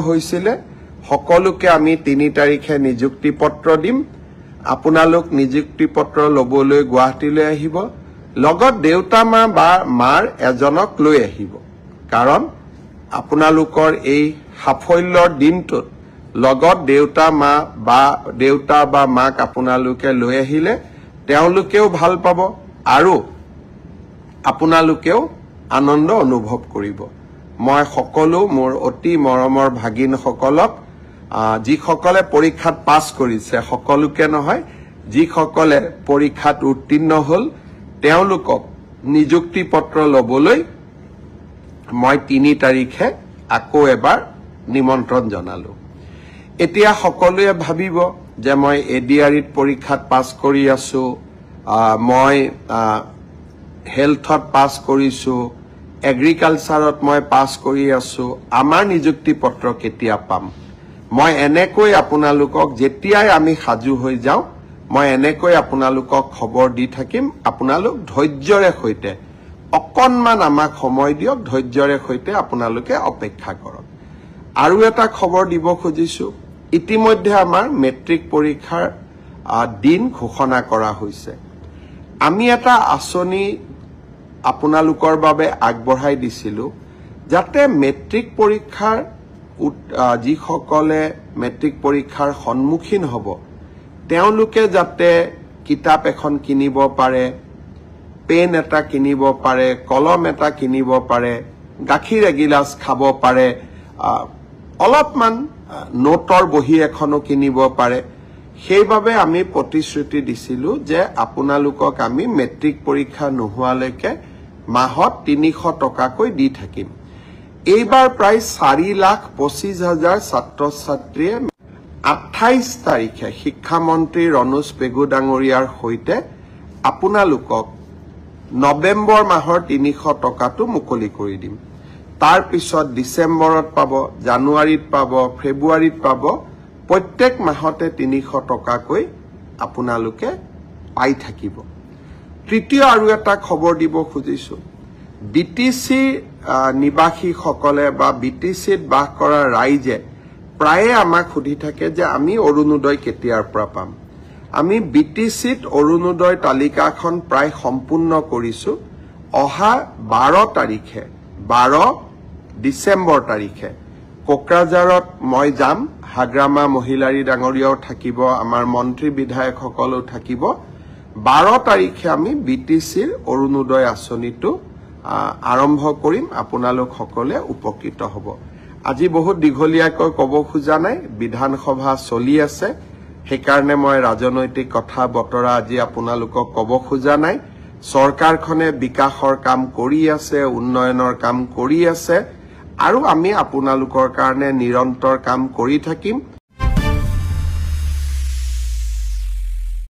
হৈছিলে সকলোকে আমি 3 তাৰিখে নিযুক্তি পত্ৰ দিম আপোনালোক নিযুক্তি পত্ৰ লবলৈ গুৱাহাটীলৈ আহিব লগত দেউতা মা বা মাৰ এজনক লৈ আহিব কাৰণ আপোনালোকৰ এই সাফল্যৰ দিনটোত লগত দেউতা বা মাক আপোনালোকে লৈ আহিলে তেওঁলোকেও ভাল পাব আৰু আপোনালোকেও আনন্দ অনুভৱ কৰিব মই সকলো মোৰ অতি মৰমৰ ভাগিন সকলক যিসকলে পৰীক্ষাত পাছ কৰিছে সকলোকে নহয় যিসকলে পৰীক্ষাত উত্তীৰ্ণ হল তেওঁলোকক নিযুক্তি পত্ৰ লবলৈ মই 3 তাৰিখে আকৌ এবাৰ নিমন্ত্ৰণ জনালো এতিয়া সকলোৱে ভাবিব যে মই এডিআৰিত পৰীক্ষাত পাছ কৰি আছো মই হেলথত পাছ কৰিছো এগ্ৰিকালচাৰত মই পাছ কৰি আছো আমাৰ নিযুক্তি পত্ৰ কেতিয়া পাম মই এনেকৈ আপোনালোকক যেতিয়াই আমি সাজু হৈ যাও মই এনেকৈ আপোনালোকক খবৰ দি থাকিম আপোনালোক ধৈৰ্যৰে সৈতে অকনমান আমাক সময় দিয়ক ধৈৰ্যৰে সৈতে আপোনালোকে অপেক্ষা কৰক আৰু এটা খবৰ দিব খুজিছো ইতিমধ্যে আমাৰ মেট্ৰিক পৰীক্ষাৰ দিন ঘোষণা কৰা হৈছে আমি এটা আঁচনি আপোনালোকৰ বাবে আগবঢ়াই দিছিলো যাতে মেট্ৰিক পৰীক্ষাৰ যিসকলে মেট্ৰিক পৰীক্ষাৰ সন্মুখীন হ'ব তেওঁলোকে যাতে কিতাপ এখন কিনিব পাৰে পেন এটা কিনিব পাৰে কলম এটা কিনিব পাৰে গাখীৰ এগিলাস খাব পাৰে অলপমান নোটৰ বহি এখনো কিনিব পাৰে সেইভাবে আমি প্ৰতিশ্ৰুতি দিছিলো যে আপোনালোকক আমি মেট্ৰিক পৰীক্ষা নোহোৱালৈকে মাহত 300 টকাকৈ দি থাকিম এইবাৰ প্ৰায় 4,25,000 ছাত্ৰ ছাত্ৰীয়ে 28 তাৰিখে শিক্ষামন্ত্ৰী ৰণোজ পেগু ডাঙৰীয়াৰ সৈতে আপোনালোকক নৱেম্বৰ মাহৰ 300 টকাটো মুকলি কৰি দিম তাৰ পিছত ডিসেম্বৰত পাব জানুৱাৰীত পাব ফেব্ৰুৱাৰীত পাব প্ৰত্যেক মাহতে 300 টকাকৈ আপোনালোকে পাই থাকিব তৃতীয় আৰু এটা খবৰ দিব খুজিছো বিটিসি নিবাসী সকলে বা বিটিসিত বাস কৰা ৰাইজে প্ৰায়ে আমাক সুধি থাকে যে আমি অৰুণোদয় কেতিয়াৰ পৰা পাম আমি বিটিসিত অৰুণোদয় তালিকাখন প্ৰায় সম্পূৰ্ণ কৰিছো অহা 12 তাৰিখে 12 ডিসেম্বৰ তাৰিখে কোকৰাঝাৰত মই যাম হাগ্ৰামা মহিলাৰী ডাঙৰীয়াও থাকিব আমাৰ মন্ত্ৰী বিধায়ক সকলো থাকিব 12 তাৰিখে আমি বিটিসিৰ অৰুণোদয় আঁচনিটো আৰম্ভ কৰিম আপোনালোক সকলে উপকৃত হ'ব আজি বহুত দীঘলীয়াকৈ ক'ব খোজা নাই বিধানসভা চলি আছে সেইকাৰণে মই ৰাজনৈতিক কথা বতৰা আজি আপোনালোকক ক'ব খোজা নাই চৰকাৰখনে বিকাশৰ কাম কৰি আছে উন্নয়নৰ কাম কৰি আছে আৰু আমি আপোনালোকৰ কাৰণে নিৰন্তৰ কাম কৰি থাকিম